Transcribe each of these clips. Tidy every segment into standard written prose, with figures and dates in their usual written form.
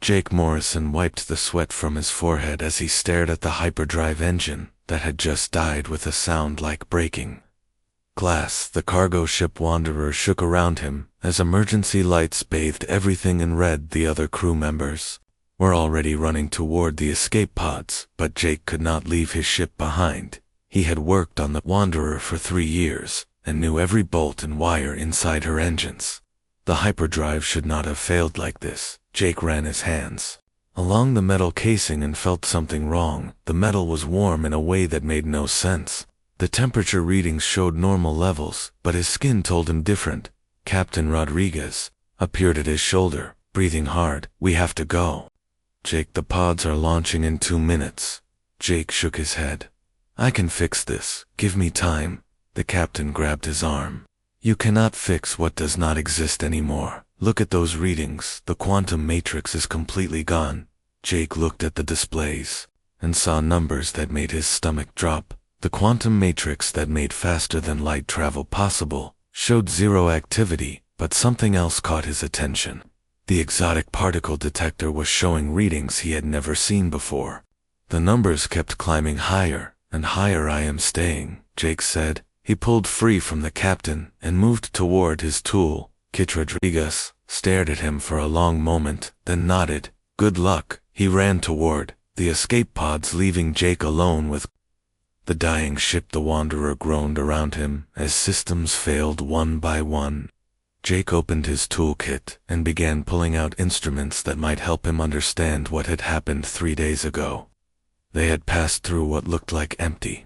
Jake Morrison wiped the sweat from his forehead as he stared at the hyperdrive engine that had just died with a sound like breaking glass. The cargo ship Wanderer shook around him as emergency lights bathed everything in red. The other crew members were already running toward the escape pods, but Jake could not leave his ship behind. He had worked on the Wanderer for 3 years and knew every bolt and wire inside her engines. The hyperdrive should not have failed like this. Jake ran his hands along the metal casing and felt something wrong. The metal was warm in a way that made no sense. The temperature readings showed normal levels, but his skin told him different. Captain Rodriguez appeared at his shoulder, breathing hard. "We have to go." "Jake, the pods are launching in 2 minutes. Jake shook his head. "I can fix this. Give me time." The captain grabbed his arm. "You cannot fix what does not exist anymore. Look at those readings. The quantum matrix is completely gone." Jake looked at the displays and saw numbers that made his stomach drop. The quantum matrix that made faster than light travel possible showed 0 activity, but something else caught his attention. The exotic particle detector was showing readings he had never seen before. The numbers kept climbing higher and higher. "I am staying," Jake said. He pulled free from the captain and moved toward his tool. Kit Rodriguez stared at him for a long moment, then nodded. "Good luck." He ran toward the escape pods, leaving Jake alone with the dying ship. The Wanderer groaned around him as systems failed one by one. Jake opened his toolkit and began pulling out instruments that might help him understand what had happened 3 days ago. They had passed through what looked like empty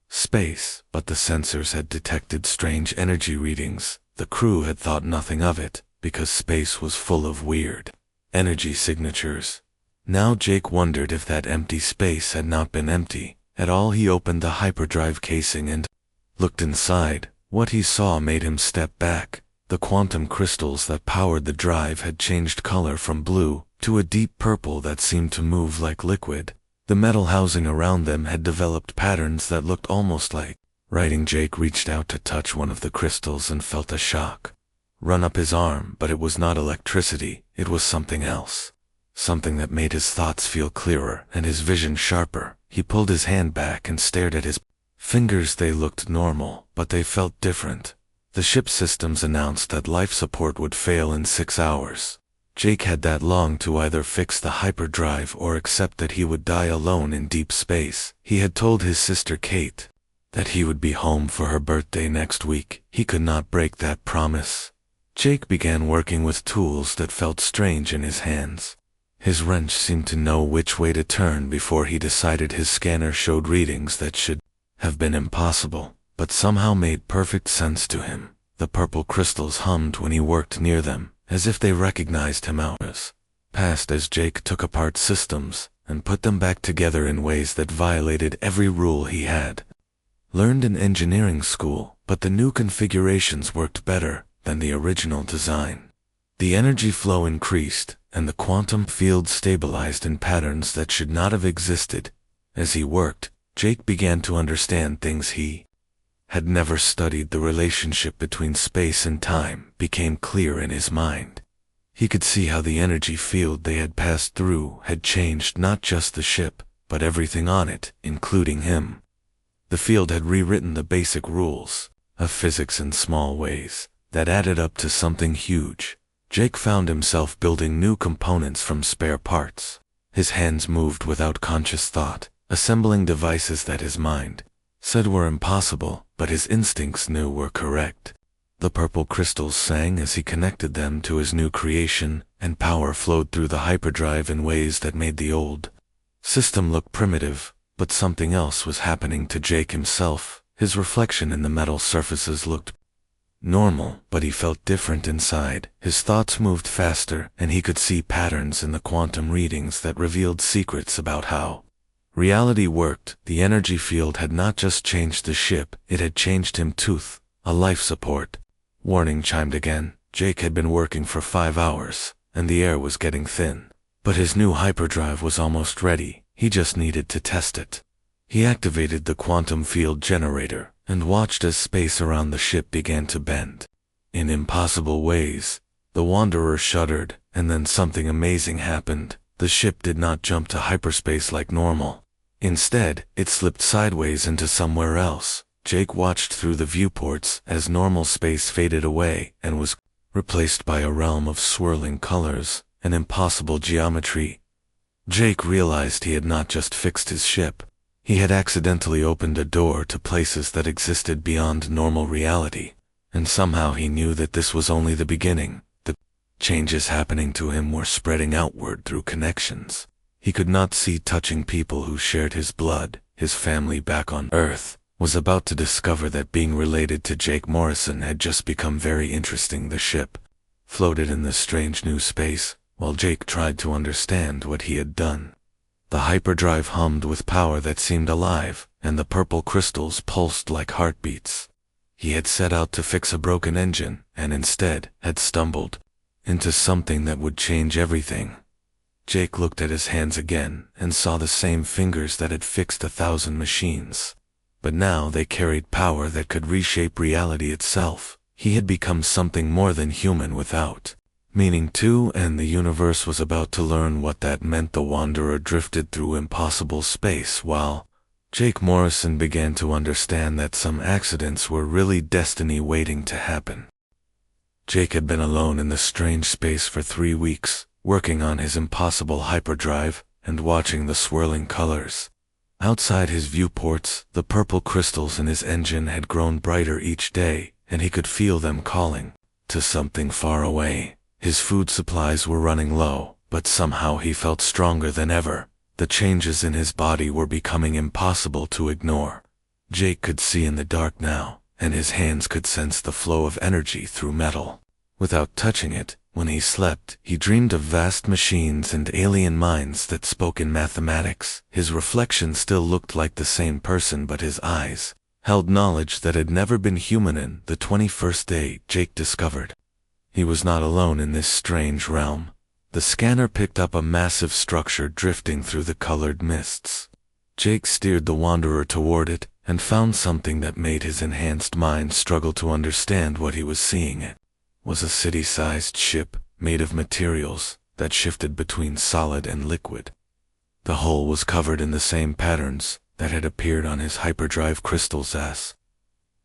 space, but the sensors had detected strange energy readings. The crew had thought nothing of it, because space was full of weird energy signatures. Now Jake wondered if that empty space had not been empty at all. He opened the hyperdrive casing and looked inside. What he saw made him step back. The quantum crystals that powered the drive had changed color from blue to a deep purple that seemed to move like liquid. The metal housing around them had developed patterns that looked almost like writing. Jake reached out to touch one of the crystals and felt a shock run up his arm, but it was not electricity. It was something else. Something that made his thoughts feel clearer and his vision sharper. He pulled his hand back and stared at his fingers. They looked normal, but they felt different. The ship systems announced that life support would fail in 6 hours. Jake had that long to either fix the hyperdrive or accept that he would die alone in deep space. He had told his sister Kate that he would be home for her birthday next week. He could not break that promise. Jake began working with tools that felt strange in his hands. His wrench seemed to know which way to turn before he decided. His scanner showed readings that should have been impossible, but somehow made perfect sense to him. The purple crystals hummed when he worked near them, as if they recognized him. Hours passed as Jake took apart systems and put them back together in ways that violated every rule he had learned in engineering school, but the new configurations worked better than the original design. The energy flow increased, and the quantum field stabilized in patterns that should not have existed. As he worked, Jake began to understand things he had never studied. The relationship between space and time became clear in his mind. He could see how the energy field they had passed through had changed not just the ship, but everything on it, including him. The field had rewritten the basic rules of physics in small ways that added up to something huge. Jake found himself building new components from spare parts. His hands moved without conscious thought, assembling devices that his mind said were impossible, but his instincts knew were correct. The purple crystals sang as he connected them to his new creation, and power flowed through the hyperdrive in ways that made the old system look primitive. But something else was happening to Jake himself. His reflection in the metal surfaces looked normal, but he felt different inside. His thoughts moved faster, and he could see patterns in the quantum readings that revealed secrets about how reality worked. The energy field had not just changed the ship, it had changed him too. A life support warning chimed again. Jake had been working for 5 hours, and the air was getting thin. But his new hyperdrive was almost ready. He just needed to test it. He activated the quantum field generator and watched as space around the ship began to bend in impossible ways. The Wanderer shuddered and then something amazing happened. The ship did not jump to hyperspace like normal. Instead, it slipped sideways into somewhere else. Jake watched through the viewports as normal space faded away and was replaced by a realm of swirling colors and impossible geometry. Jake realized he had not just fixed his ship. He had accidentally opened a door to places that existed beyond normal reality, and somehow he knew that this was only the beginning. The changes happening to him were spreading outward through connections. He could not see touching people who shared his blood. His family back on Earth was about to discover that being related to Jake Morrison had just become very interesting. The ship floated in this strange new space, while Jake tried to understand what he had done. The hyperdrive hummed with power that seemed alive, and the purple crystals pulsed like heartbeats. He had set out to fix a broken engine, and instead had stumbled into something that would change everything. Jake looked at his hands again and saw the same fingers that had fixed 1,000 machines. But now they carried power that could reshape reality itself. He had become something more than human without meaning too, and the universe was about to learn what that meant. The Wanderer drifted through impossible space while Jake Morrison began to understand that some accidents were really destiny waiting to happen. Jake had been alone in the strange space for 3 weeks, working on his impossible hyperdrive and watching the swirling colors. Outside his viewports, the purple crystals in his engine had grown brighter each day, and he could feel them calling to something far away. His food supplies were running low, but somehow he felt stronger than ever. The changes in his body were becoming impossible to ignore. Jake could see in the dark now, and his hands could sense the flow of energy through metal. Without touching it, when he slept, he dreamed of vast machines and alien minds that spoke in mathematics. His reflection still looked like the same person, but his eyes held knowledge that had never been human. In the 21st day, Jake discovered he was not alone in this strange realm. The scanner picked up a massive structure drifting through the colored mists. Jake steered the Wanderer toward it and found something that made his enhanced mind struggle to understand what he was seeing. It was a city-sized ship made of materials that shifted between solid and liquid. The hull was covered in the same patterns that had appeared on his hyperdrive crystals as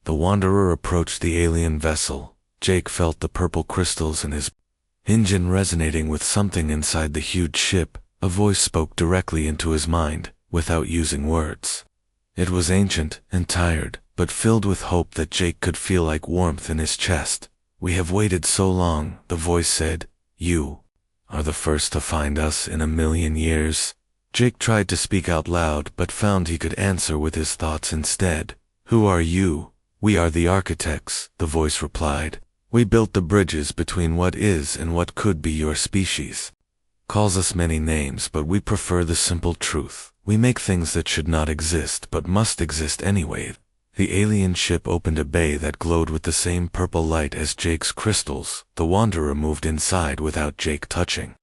the Wanderer approached the alien vessel. Jake felt the purple crystals in his engine resonating with something inside the huge ship. A voice spoke directly into his mind, without using words. It was ancient and tired, but filled with hope that Jake could feel like warmth in his chest. "We have waited so long," the voice said. "You are the first to find us in 1,000,000 years. Jake tried to speak out loud, but found he could answer with his thoughts instead. "Who are you?" "We are the architects," the voice replied. "We built the bridges between what is and what could be. Your species calls us many names, but we prefer the simple truth. We make things that should not exist but must exist anyway." The alien ship opened a bay that glowed with the same purple light as Jake's crystals. The Wanderer moved inside without Jake touching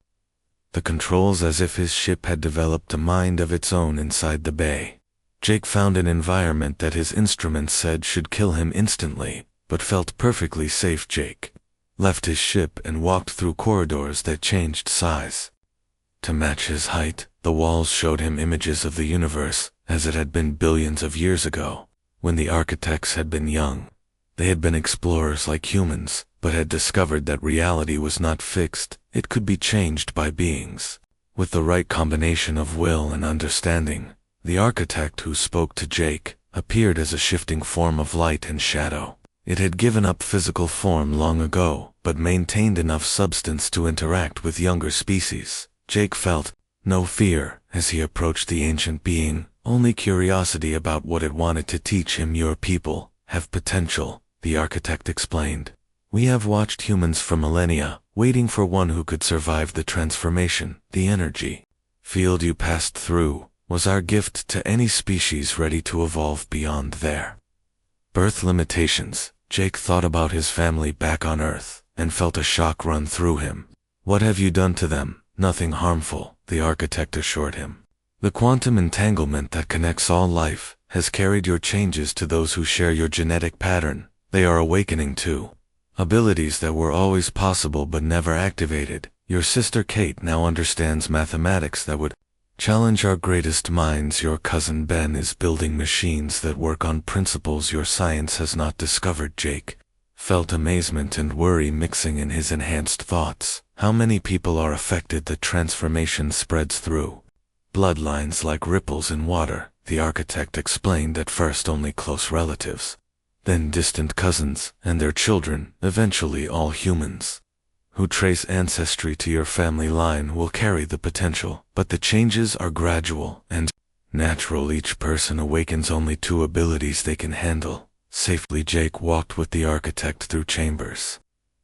the controls, as if his ship had developed a mind of its own inside the bay. Jake found an environment that his instruments said should kill him instantly, but felt perfectly safe. Jake left his ship and walked through corridors that changed size to match his height. The walls showed him images of the universe as it had been billions of years ago, when the architects had been young. They had been explorers like humans, but had discovered that reality was not fixed. It could be changed by beings with the right combination of will and understanding. The architect who spoke to Jake appeared as a shifting form of light and shadow. It had given up physical form long ago, but maintained enough substance to interact with younger species. Jake felt no fear as he approached the ancient being, only curiosity about what it wanted to teach him. "Your people have potential," the architect explained. "We have watched humans for millennia, waiting for one who could survive the transformation. The energy field you passed through was our gift to any species ready to evolve beyond their birth limitations." Jake thought about his family back on Earth and felt a shock run through him. "What have you done to them?" "Nothing harmful," the architect assured him. "The quantum entanglement that connects all life has carried your changes to those who share your genetic pattern. They are awakening too. Abilities that were always possible but never activated. Your sister Kate now understands mathematics that would challenge our greatest minds. Your cousin Ben is building machines that work on principles your science has not discovered. Jake felt amazement and worry mixing in his enhanced thoughts. How many people are affected? The transformation spreads through bloodlines like ripples in water. The architect explained. At first only close relatives, then distant cousins and their children, eventually all humans who trace ancestry to your family line will carry the potential. But the changes are gradual and natural. Each person awakens only two abilities they can handle safely. Jake walked with the architect through chambers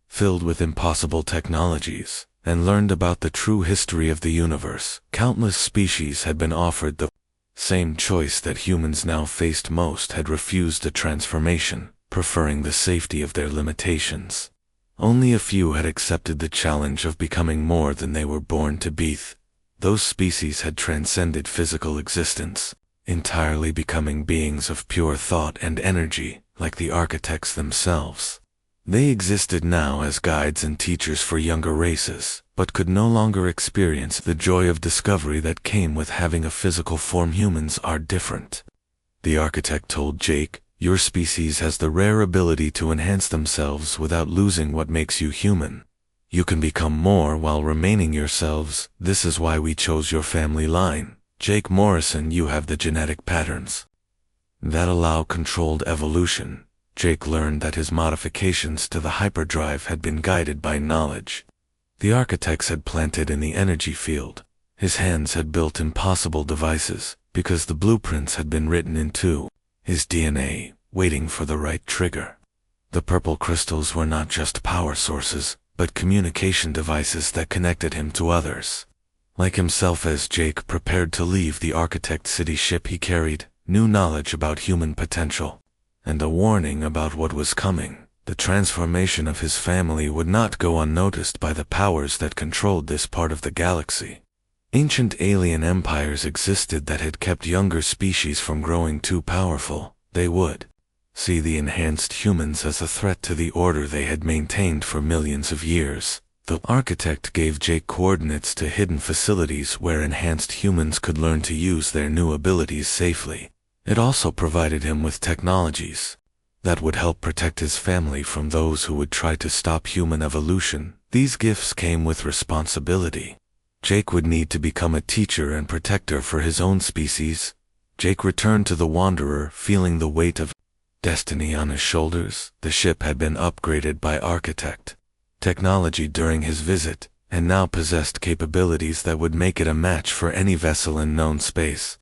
filled with impossible technologies and learned about the true history of the universe. Countless species had been offered the same choice that humans now faced. Most had refused a transformation, preferring the safety of their limitations. Only a few had accepted the challenge of becoming more than they were born to be. Those species had transcended physical existence, entirely becoming beings of pure thought and energy, like the architects themselves. They existed now as guides and teachers for younger races, but could no longer experience the joy of discovery that came with having a physical form. Humans are different. The architect told Jake, your species has the rare ability to enhance themselves without losing what makes you human. You can become more while remaining yourselves. This is why we chose your family line. Jake Morrison, you have the genetic patterns that allow controlled evolution. Jake learned that his modifications to the hyperdrive had been guided by knowledge the architects had planted in the energy field. His hands had built impossible devices because the blueprints had been written into his DNA, waiting for the right trigger. The purple crystals were not just power sources, but communication devices that connected him to others like himself. As Jake prepared to leave the architect city ship, he carried new knowledge about human potential and a warning about what was coming. The transformation of his family would not go unnoticed by the powers that controlled this part of the galaxy. Ancient alien empires existed that had kept younger species from growing too powerful. They would see the enhanced humans as a threat to the order they had maintained for millions of years. The architect gave Jake coordinates to hidden facilities where enhanced humans could learn to use their new abilities safely. It also provided him with technologies that would help protect his family from those who would try to stop human evolution. These gifts came with responsibility. Jake would need to become a teacher and protector for his own species. Jake returned to the Wanderer, feeling the weight of destiny on his shoulders. The ship had been upgraded by architect technology during his visit, and now possessed capabilities that would make it a match for any vessel in known space.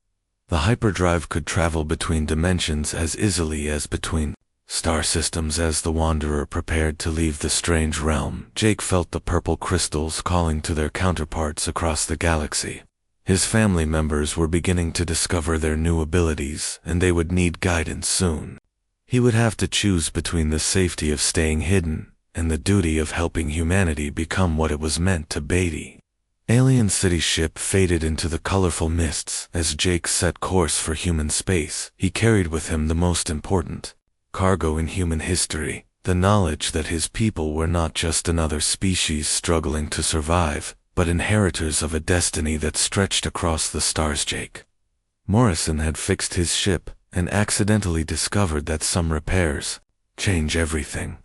The hyperdrive could travel between dimensions as easily as between star systems. As the Wanderer prepared to leave the strange realm, Jake felt the purple crystals calling to their counterparts across the galaxy. His family members were beginning to discover their new abilities, and they would need guidance soon. He would have to choose between the safety of staying hidden and the duty of helping humanity become what it was meant to be. Alien City ship faded into the colorful mists as Jake set course for human space. He carried with him the most important cargo in human history, the knowledge that his people were not just another species struggling to survive, but inheritors of a destiny that stretched across the stars. Jake Morrison had fixed his ship and accidentally discovered that some repairs change everything.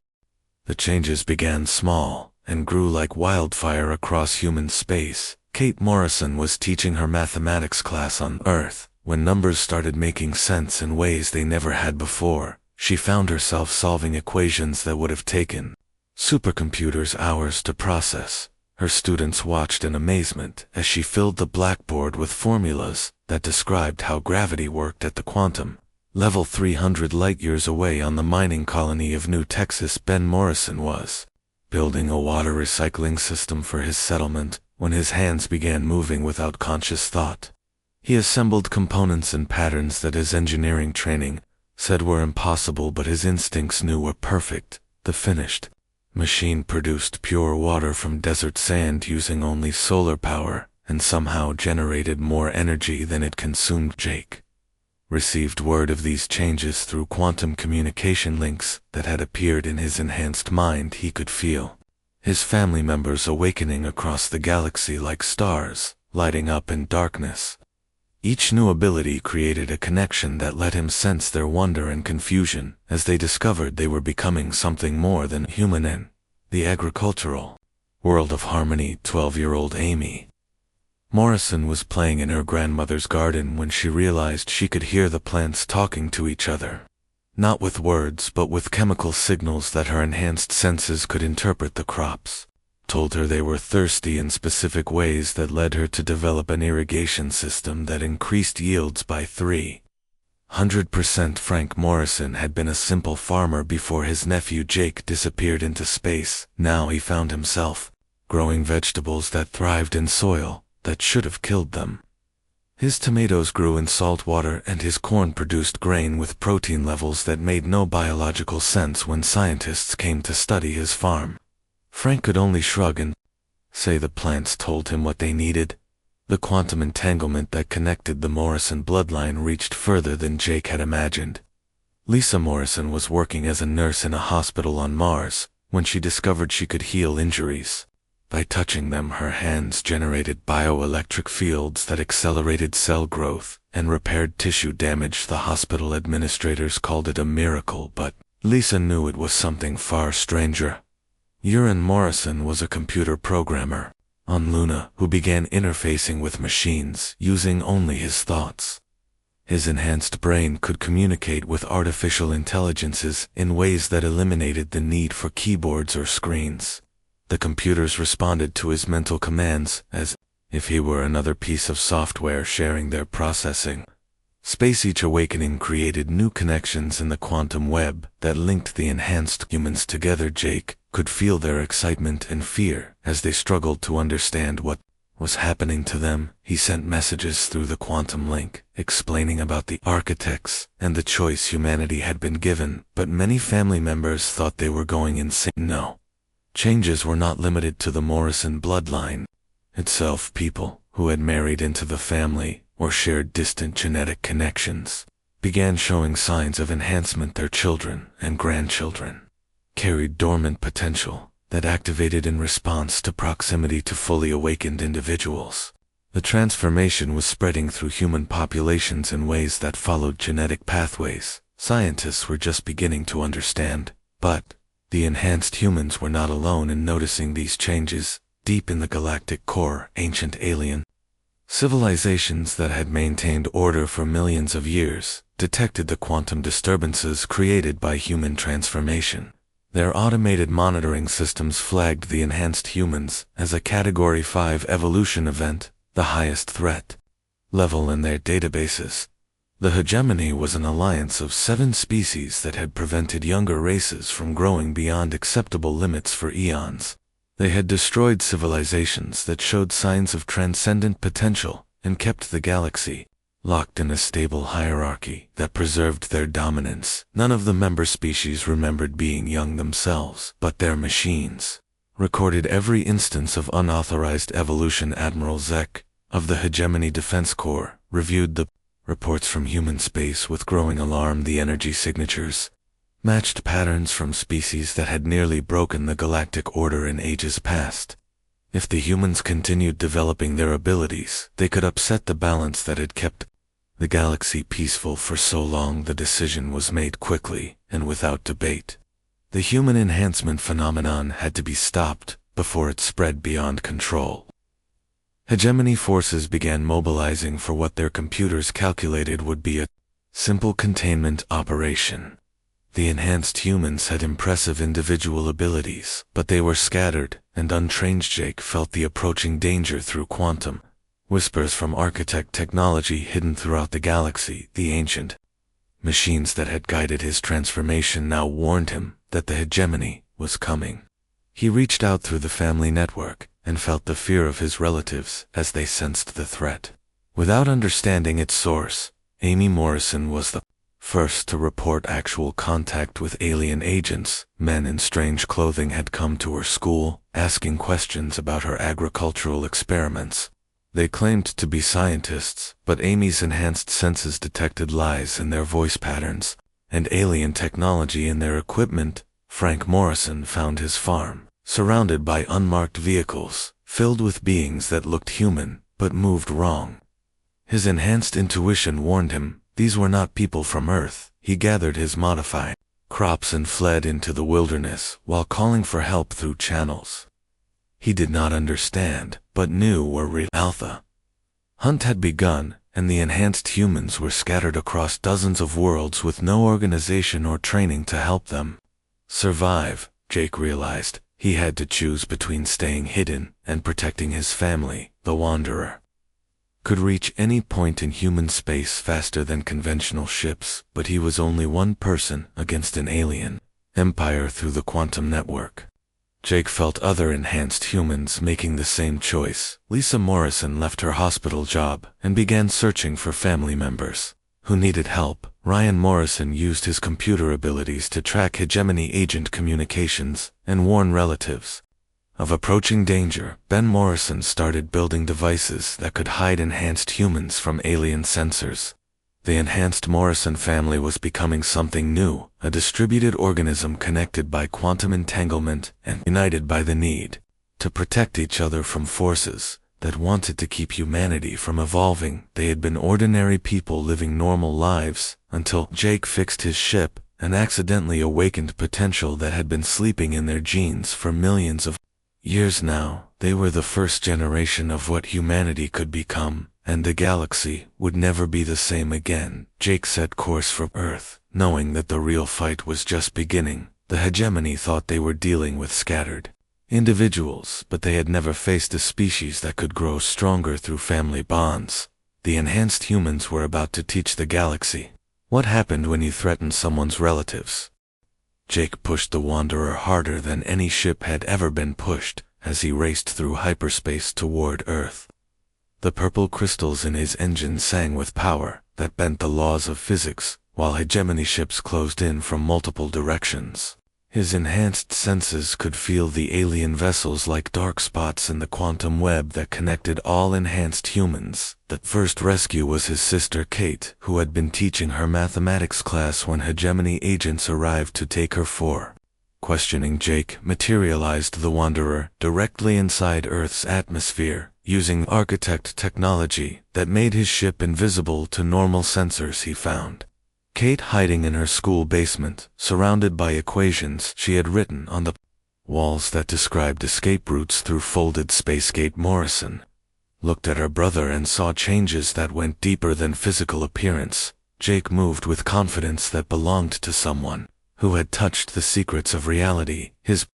The changes began small and grew like wildfire across human space. Kate Morrison was teaching her mathematics class on Earth when numbers started making sense in ways they never had before. She found herself solving equations that would have taken supercomputers hours to process. Her students watched in amazement as she filled the blackboard with formulas that described how gravity worked at the quantum level 300 light-years away on the mining colony of New Texas. Ben Morrison was building a water recycling system for his settlement when his hands began moving without conscious thought. He assembled components and patterns that his engineering training said were impossible, but his instincts knew were perfect. The finished machine produced pure water from desert sand using only solar power and somehow generated more energy than it consumed. Jake received word of these changes through quantum communication links that had appeared in his enhanced mind. He could feel his family members awakening across the galaxy like stars, lighting up in darkness. Each new ability created a connection that let him sense their wonder and confusion as they discovered they were becoming something more than human in the agricultural world of harmony. 12-year-old Amy Morrison was playing in her grandmother's garden when she realized she could hear the plants talking to each other. Not with words, but with chemical signals that her enhanced senses could interpret. The crops told her they were thirsty in specific ways that led her to develop an irrigation system that increased yields by 300%. Frank Morrison had been a simple farmer before his nephew Jake disappeared into space. Now he found himself growing vegetables that thrived in soil that should have killed them. His tomatoes grew in salt water and his corn produced grain with protein levels that made no biological sense when scientists came to study his farm. Frank could only shrug and say the plants told him what they needed. The quantum entanglement that connected the Morrison bloodline reached further than Jake had imagined. Lisa Morrison was working as a nurse in a hospital on Mars when she discovered she could heal injuries. By touching them, her hands generated bioelectric fields that accelerated cell growth and repaired tissue damage. The hospital administrators called it a miracle, but Lisa knew it was something far stranger. Uran Morrison was a computer programmer on Luna who began interfacing with machines using only his thoughts. His enhanced brain could communicate with artificial intelligences in ways that eliminated the need for keyboards or screens. The computers responded to his mental commands as if he were another piece of software sharing their processing. Space Each Awakening created new connections in the quantum web that linked the enhanced humans together. Jake could feel their excitement and fear as they struggled to understand what was happening to them. He sent messages through the quantum link, explaining about the architects and the choice humanity had been given, but many family members thought they were going insane. No. Changes were not limited to the Morrison bloodline itself. People who had married into the family or shared distant genetic connections began showing signs of enhancement. Their children and grandchildren carried dormant potential that activated in response to proximity to fully awakened individuals. The transformation was spreading through human populations in ways that followed genetic pathways scientists were just beginning to understand, but the enhanced humans were not alone in noticing these changes. Deep in the galactic core, ancient alien civilizations that had maintained order for millions of years detected the quantum disturbances created by human transformation. Their automated monitoring systems flagged the enhanced humans as a Category 5 evolution event, the highest threat level in their databases. The hegemony was an alliance of 7 species that had prevented younger races from growing beyond acceptable limits for eons. They had destroyed civilizations that showed signs of transcendent potential and kept the galaxy locked in a stable hierarchy that preserved their dominance. None of the member species remembered being young themselves, but their machines recorded every instance of unauthorized evolution. Admiral Zek of the Hegemony Defense Corps reviewed the reports from human space with growing alarm. The energy signatures matched patterns from species that had nearly broken the galactic order in ages past. If the humans continued developing their abilities, they could upset the balance that had kept the galaxy peaceful for so long. The decision was made quickly and without debate. The human enhancement phenomenon had to be stopped before it spread beyond control. Hegemony forces began mobilizing for what their computers calculated would be a simple containment operation. The enhanced humans had impressive individual abilities, but they were scattered and untrained. Jake felt the approaching danger through quantum whispers from architect technology hidden throughout the galaxy. The ancient machines that had guided his transformation now warned him that the hegemony was coming. He reached out through the family network and felt the fear of his relatives as they sensed the threat. Without understanding its source, Amy Morrison was the first to report actual contact with alien agents. Men in strange clothing had come to her school, asking questions about her agricultural experiments. They claimed to be scientists, but Amy's enhanced senses detected lies in their voice patterns and alien technology in their equipment. Frank Morrison found his farm surrounded by unmarked vehicles, filled with beings that looked human, but moved wrong. His enhanced intuition warned him, these were not people from Earth. He gathered his modified crops and fled into the wilderness, while calling for help through channels he did not understand, but knew were real. Alpha hunt had begun, and the enhanced humans were scattered across dozens of worlds with no organization or training to help them survive. Jake realized he had to choose between staying hidden and protecting his family. The Wanderer could reach any point in human space faster than conventional ships, but he was only one person against an alien empire through the quantum network. Jake felt other enhanced humans making the same choice. Lisa Morrison left her hospital job and began searching for family members who needed help. Ryan Morrison used his computer abilities to track hegemony agent communications and warn relatives of approaching danger. Ben Morrison started building devices that could hide enhanced humans from alien sensors. The enhanced Morrison family was becoming something new, a distributed organism connected by quantum entanglement and united by the need to protect each other from forces that wanted to keep humanity from evolving. They had been ordinary people living normal lives until Jake fixed his ship and accidentally awakened potential that had been sleeping in their genes for millions of years now. They were the first generation of what humanity could become, and the galaxy would never be the same again. Jake set course for Earth, knowing that the real fight was just beginning. The hegemony thought they were dealing with scattered individuals, but they had never faced a species that could grow stronger through family bonds. The enhanced humans were about to teach the galaxy what happened when you threaten someone's relatives. Jake pushed the Wanderer harder than any ship had ever been pushed as he raced through hyperspace toward Earth. The purple crystals in his engine sang with power that bent the laws of physics, while hegemony ships closed in from multiple directions. His enhanced senses could feel the alien vessels like dark spots in the quantum web that connected all enhanced humans. The first rescue was his sister Kate, who had been teaching her mathematics class when hegemony agents arrived to take her for questioning. Jake materialized the Wanderer directly inside Earth's atmosphere, using architect technology that made his ship invisible to normal sensors. He found Kate hiding in her school basement, surrounded by equations she had written on the walls that described escape routes through folded spacegate. Morrison looked at her brother and saw changes that went deeper than physical appearance. Jake moved with confidence that belonged to someone who had touched the secrets of reality. His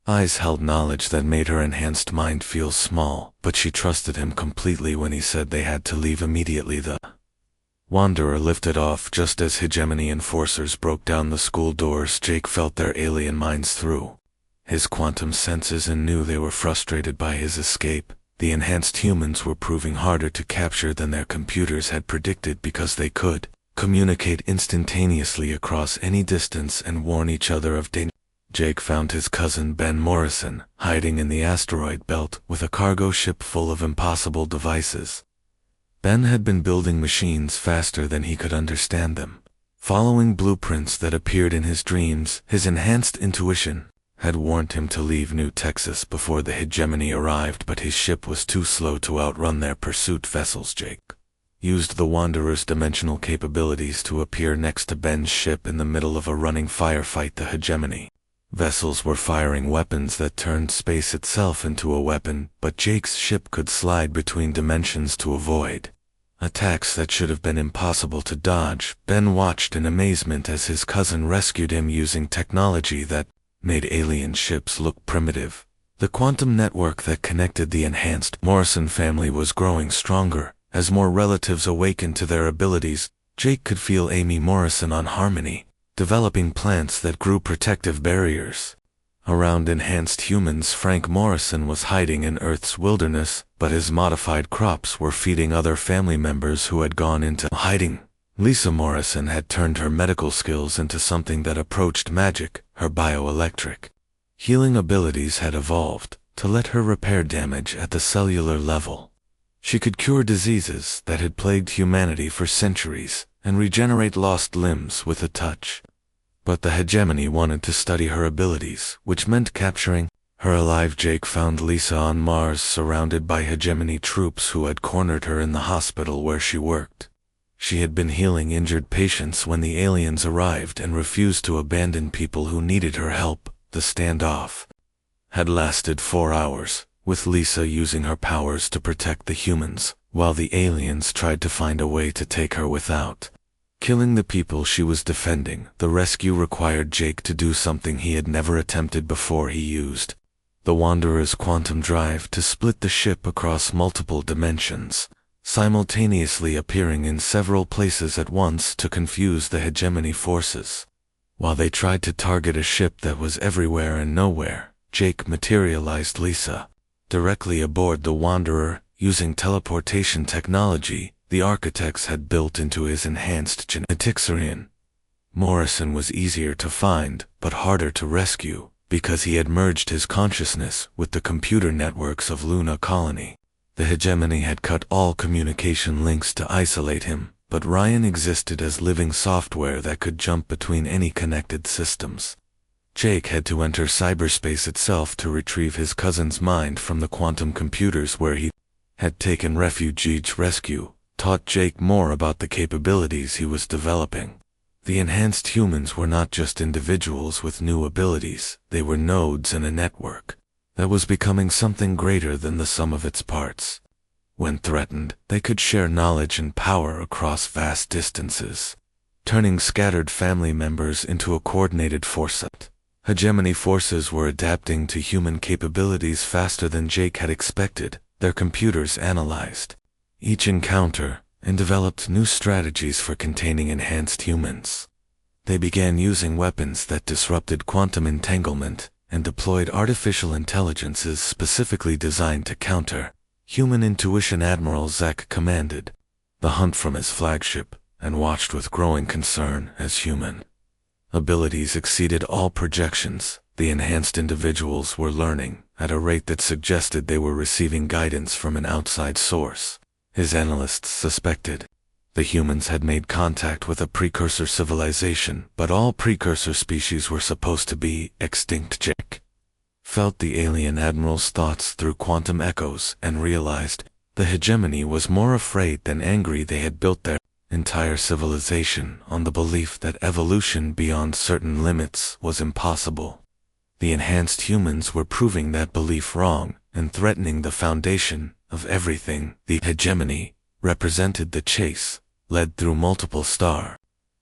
eyes held knowledge that made her enhanced mind feel small, but she trusted him completely when he said they had to leave immediately. The Wanderer lifted off just as hegemony enforcers broke down the school doors. Jake felt their alien minds through his quantum senses and knew they were frustrated by his escape. The enhanced humans were proving harder to capture than their computers had predicted because they could communicate instantaneously across any distance and warn each other of danger. Jake found his cousin Ben Morrison hiding in the asteroid belt with a cargo ship full of impossible devices. Ben had been building machines faster than he could understand them, following blueprints that appeared in his dreams. His enhanced intuition had warned him to leave New Texas before the hegemony arrived, but his ship was too slow to outrun their pursuit vessels. Jake used the Wanderer's dimensional capabilities to appear next to Ben's ship in the middle of a running firefight. The hegemony vessels were firing weapons that turned space itself into a weapon, but Jake's ship could slide between dimensions to avoid attacks that should have been impossible to dodge. Ben watched in amazement as his cousin rescued him using technology that made alien ships look primitive. The quantum network that connected the enhanced Morrison family was growing stronger as more relatives awakened to their abilities. Jake could feel Amy Morrison on Harmony, developing plants that grew protective barriers around enhanced humans. Frank Morrison was hiding in Earth's wilderness, but his modified crops were feeding other family members who had gone into hiding. Lisa Morrison had turned her medical skills into something that approached magic. Her bioelectric healing abilities had evolved to let her repair damage at the cellular level. She could cure diseases that had plagued humanity for centuries and regenerate lost limbs with a touch. But the hegemony wanted to study her abilities, which meant capturing Her alive Jake found Lisa on Mars surrounded by hegemony troops who had cornered her in the hospital where she worked. She had been healing injured patients when the aliens arrived and refused to abandon people who needed her help. The standoff had lasted 4 hours, with Lisa using her powers to protect the humans, while the aliens tried to find a way to take her without killing the people she was defending. The rescue required Jake to do something he had never attempted before. He used the Wanderer's quantum drive to split the ship across multiple dimensions, simultaneously appearing in several places at once to confuse the hegemony forces. While they tried to target a ship that was everywhere and nowhere, Jake materialized Lisa directly aboard the Wanderer using teleportation technology the architects had built into his enhanced genetics. Morrison was easier to find, but harder to rescue, because he had merged his consciousness with the computer networks of Luna Colony. The hegemony had cut all communication links to isolate him, but Ryan existed as living software that could jump between any connected systems. Jake had to enter cyberspace itself to retrieve his cousin's mind from the quantum computers where he had taken refuge. Each rescue taught Jake more about the capabilities he was developing. The enhanced humans were not just individuals with new abilities, they were nodes in a network that was becoming something greater than the sum of its parts. When threatened, they could share knowledge and power across vast distances, turning scattered family members into a coordinated force. Hegemony forces were adapting to human capabilities faster than Jake had expected. Their computers analyzed each encounter and developed new strategies for containing enhanced humans. They began using weapons that disrupted quantum entanglement and deployed artificial intelligences specifically designed to counter human intuition. Admiral Zek commanded the hunt from his flagship and watched with growing concern as human abilities exceeded all projections. The enhanced individuals were learning at a rate that suggested they were receiving guidance from an outside source. His analysts suspected the humans had made contact with a precursor civilization, but all precursor species were supposed to be extinct. Jake felt the alien admiral's thoughts through quantum echoes and realized the hegemony was more afraid than angry. They had built their entire civilization on the belief that evolution beyond certain limits was impossible. The enhanced humans were proving that belief wrong and threatening the foundation of everything. The hegemony represented the chase led through multiple star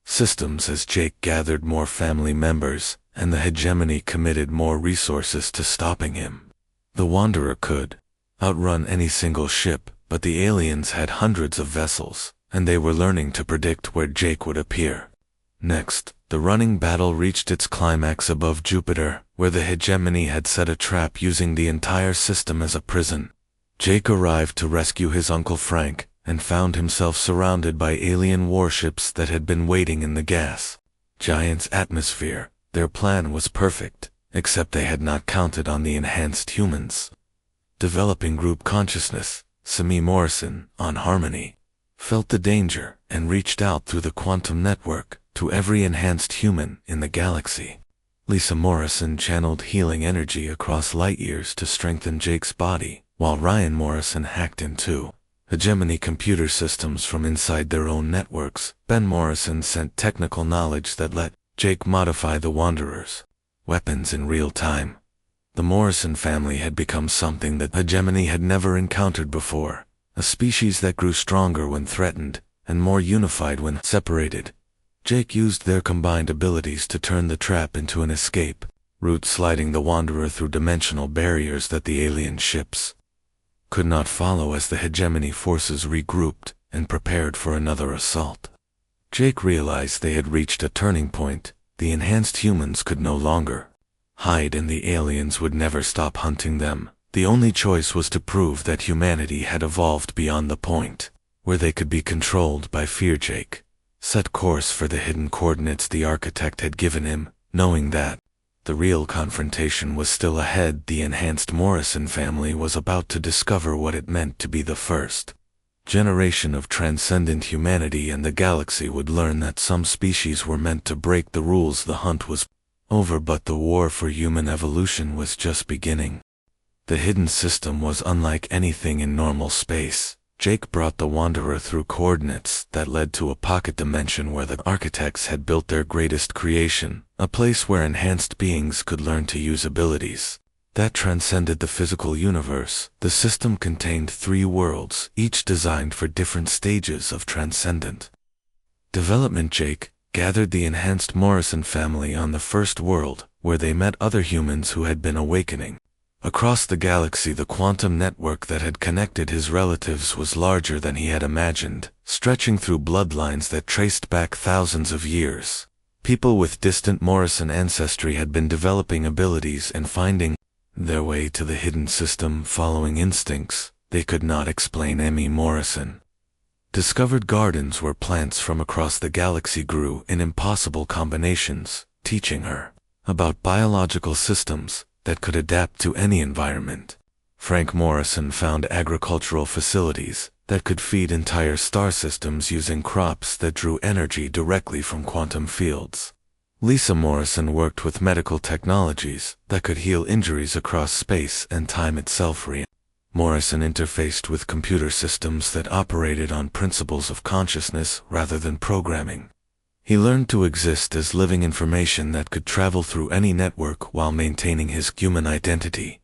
systems as Jake gathered more family members, and the hegemony committed more resources to stopping him. The Wanderer could outrun any single ship, but the aliens had hundreds of vessels, and they were learning to predict where Jake would appear. Next, the running battle reached its climax above Jupiter, where the hegemony had set a trap using the entire system as a prison. Jake arrived to rescue his Uncle Frank, and found himself surrounded by alien warships that had been waiting in the gas giant's atmosphere. Their plan was perfect, except they had not counted on the enhanced humans. Developing group consciousness, Simi Morrison, on Harmony, felt the danger and reached out through the quantum network to every enhanced human in the galaxy. Lisa Morrison channeled healing energy across light years to strengthen Jake's body, while Ryan Morrison hacked into hegemony computer systems from inside their own networks. Ben Morrison sent technical knowledge that let Jake modify the Wanderer's weapons in real time. The Morrison family had become something that hegemony had never encountered before, a species that grew stronger when threatened and more unified when separated. Jake used their combined abilities to turn the trap into an escape route, sliding the Wanderer through dimensional barriers that the alien ships could not follow as the hegemony forces regrouped and prepared for another assault. Jake realized they had reached a turning point. The enhanced humans could no longer hide, and the aliens would never stop hunting them. The only choice was to prove that humanity had evolved beyond the point where they could be controlled by fear. Jake set course for the hidden coordinates the architect had given him, knowing that the real confrontation was still ahead. The enhanced Morrison family was about to discover what it meant to be the first generation of transcendent humanity, and the galaxy would learn that some species were meant to break the rules. The hunt was over, but the war for human evolution was just beginning. The hidden system was unlike anything in normal space. Jake brought the Wanderer through coordinates that led to a pocket dimension where the architects had built their greatest creation, a place where enhanced beings could learn to use abilities that transcended the physical universe. The system contained 3 worlds, each designed for different stages of transcendent development. Jake gathered the enhanced Morrison family on the first world, where they met other humans who had been awakening. Across the galaxy, the quantum network that had connected his relatives was larger than he had imagined, stretching through bloodlines that traced back thousands of years. People with distant Morrison ancestry had been developing abilities and finding their way to the hidden system, following instincts they could not explain. Emmy Morrison discovered gardens where plants from across the galaxy grew in impossible combinations, teaching her about biological systems that could adapt to any environment. Frank Morrison found agricultural facilities that could feed entire star systems using crops that drew energy directly from quantum fields. Lisa Morrison worked with medical technologies that could heal injuries across space and time itself. Morrison interfaced with computer systems that operated on principles of consciousness rather than programming. He learned to exist as living information that could travel through any network while maintaining his human identity.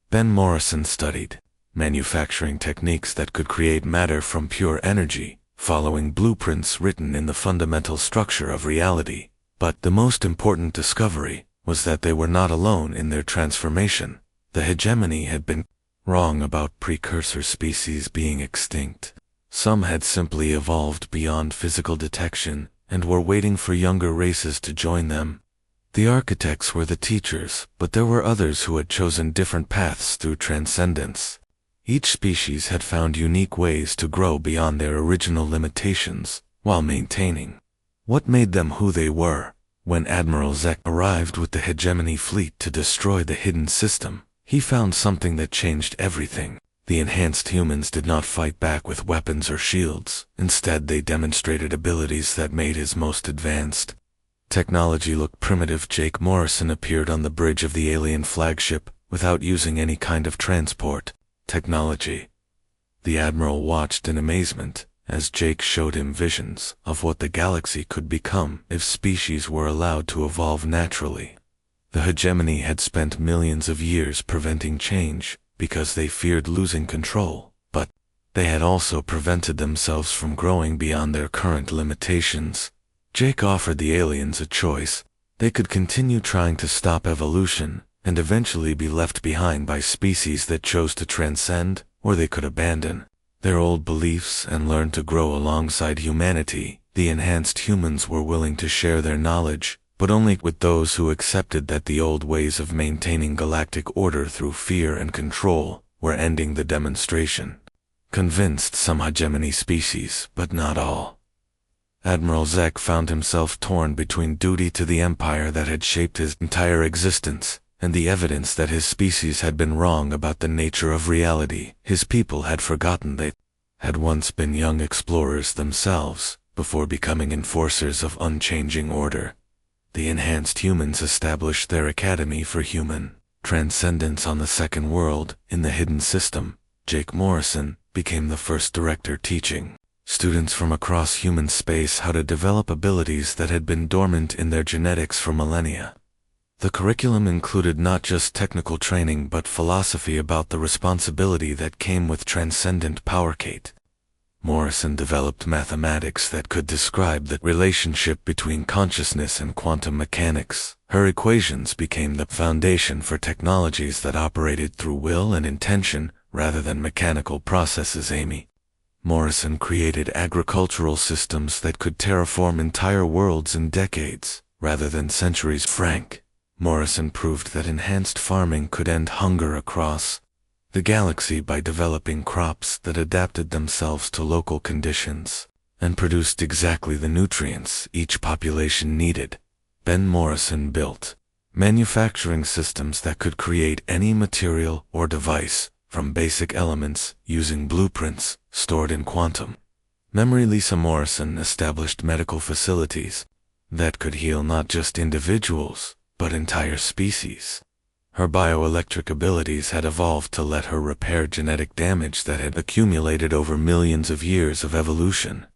Ben Morrison studied manufacturing techniques that could create matter from pure energy, following blueprints written in the fundamental structure of reality. But the most important discovery was that they were not alone in their transformation. The hegemony had been wrong about precursor species being extinct. Some had simply evolved beyond physical detection and were waiting for younger races to join them. The architects were the teachers, but there were others who had chosen different paths through transcendence. Each species had found unique ways to grow beyond their original limitations, while maintaining what made them who they were. When Admiral Zek arrived with the hegemony fleet to destroy the hidden system, he found something that changed everything. The enhanced humans did not fight back with weapons or shields. Instead, they demonstrated abilities that made his most advanced technology look primitive. Jake Morrison appeared on the bridge of the alien flagship without using any kind of transport technology. The Admiral watched in amazement as Jake showed him visions of what the galaxy could become if species were allowed to evolve naturally. The hegemony had spent millions of years preventing change because they feared losing control, but they had also prevented themselves from growing beyond their current limitations. Jake offered the aliens a choice. They could continue trying to stop evolution and eventually be left behind by species that chose to transcend, or they could abandon their old beliefs and learn to grow alongside humanity. The enhanced humans were willing to share their knowledge, but only with those who accepted that the old ways of maintaining galactic order through fear and control were ending the demonstration. Convinced some hegemony species, but not all. Admiral Zek found himself torn between duty to the empire that had shaped his entire existence and the evidence that his species had been wrong about the nature of reality. His people had forgotten they had once been young explorers themselves before becoming enforcers of unchanging order. The enhanced humans established their Academy for Human Transcendence on the second world in the hidden system. Jake Morrison became the first director, teaching students from across human space how to develop abilities that had been dormant in their genetics for millennia. The curriculum included not just technical training but philosophy about the responsibility that came with transcendent power. Kate Morrison developed mathematics that could describe the relationship between consciousness and quantum mechanics. Her equations became the foundation for technologies that operated through will and intention rather than mechanical processes. Amy Morrison created agricultural systems that could terraform entire worlds in decades rather than centuries. Frank Morrison proved that enhanced farming could end hunger across the galaxy by developing crops that adapted themselves to local conditions and produced exactly the nutrients each population needed. Ben Morrison built manufacturing systems that could create any material or device from basic elements using blueprints stored in quantum memory. Lisa Morrison established medical facilities that could heal not just individuals, but entire species. Her bioelectric abilities had evolved to let her repair genetic damage that had accumulated over millions of years of evolution.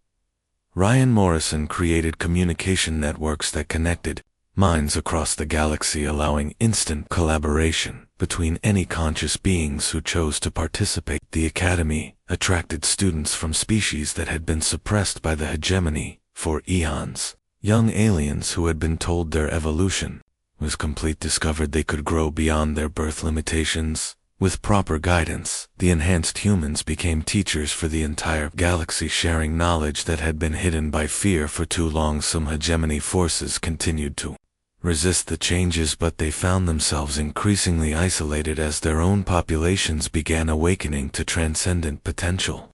Ryan Morrison created communication networks that connected minds across the galaxy, allowing instant collaboration between any conscious beings who chose to participate. The Academy attracted students from species that had been suppressed by the hegemony for eons. Young aliens who had been told their evolution was complete discovered they could grow beyond their birth limitations. With proper guidance, the enhanced humans became teachers for the entire galaxy, sharing knowledge that had been hidden by fear for too long. Some hegemony forces continued to resist the changes, but they found themselves increasingly isolated as their own populations began awakening to transcendent potential.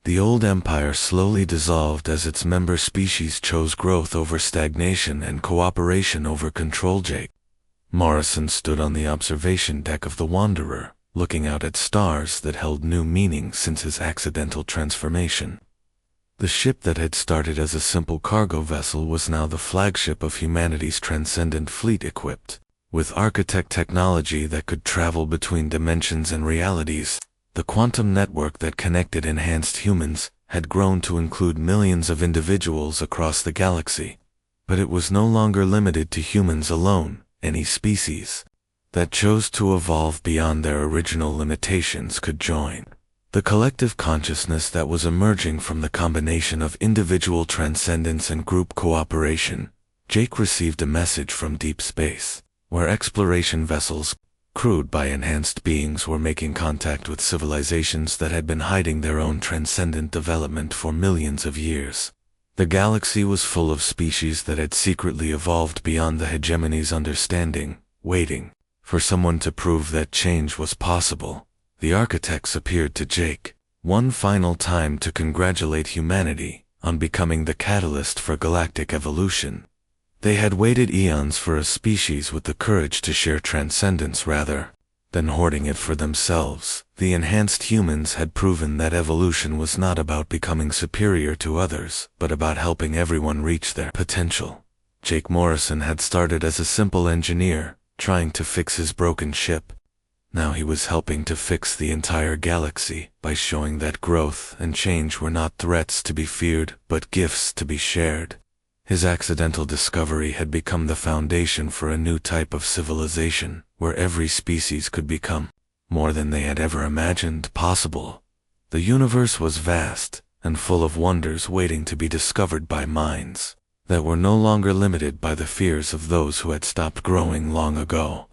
The old empire slowly dissolved as its member species chose growth over stagnation and cooperation over control. Jake Morrison stood on the observation deck of the Wanderer, looking out at stars that held new meaning since his accidental transformation. The ship that had started as a simple cargo vessel was now the flagship of humanity's transcendent fleet, equipped with architect technology that could travel between dimensions and realities. The quantum network that connected enhanced humans had grown to include millions of individuals across the galaxy. But it was no longer limited to humans alone. Any species that chose to evolve beyond their original limitations could join. The collective consciousness that was emerging from the combination of individual transcendence and group cooperation. Jake received a message from deep space, where exploration vessels crewed by enhanced beings were making contact with civilizations that had been hiding their own transcendent development for millions of years. The galaxy was full of species that had secretly evolved beyond the hegemony's understanding, waiting for someone to prove that change was possible. The architects appeared to Jake one final time to congratulate humanity on becoming the catalyst for galactic evolution. They had waited eons for a species with the courage to share transcendence rather than hoarding it for themselves. The enhanced humans had proven that evolution was not about becoming superior to others, but about helping everyone reach their potential. Jake Morrison had started as a simple engineer, trying to fix his broken ship. Now he was helping to fix the entire galaxy by showing that growth and change were not threats to be feared, but gifts to be shared. His accidental discovery had become the foundation for a new type of civilization, where every species could become more than they had ever imagined possible. The universe was vast and full of wonders waiting to be discovered by minds that were no longer limited by the fears of those who had stopped growing long ago.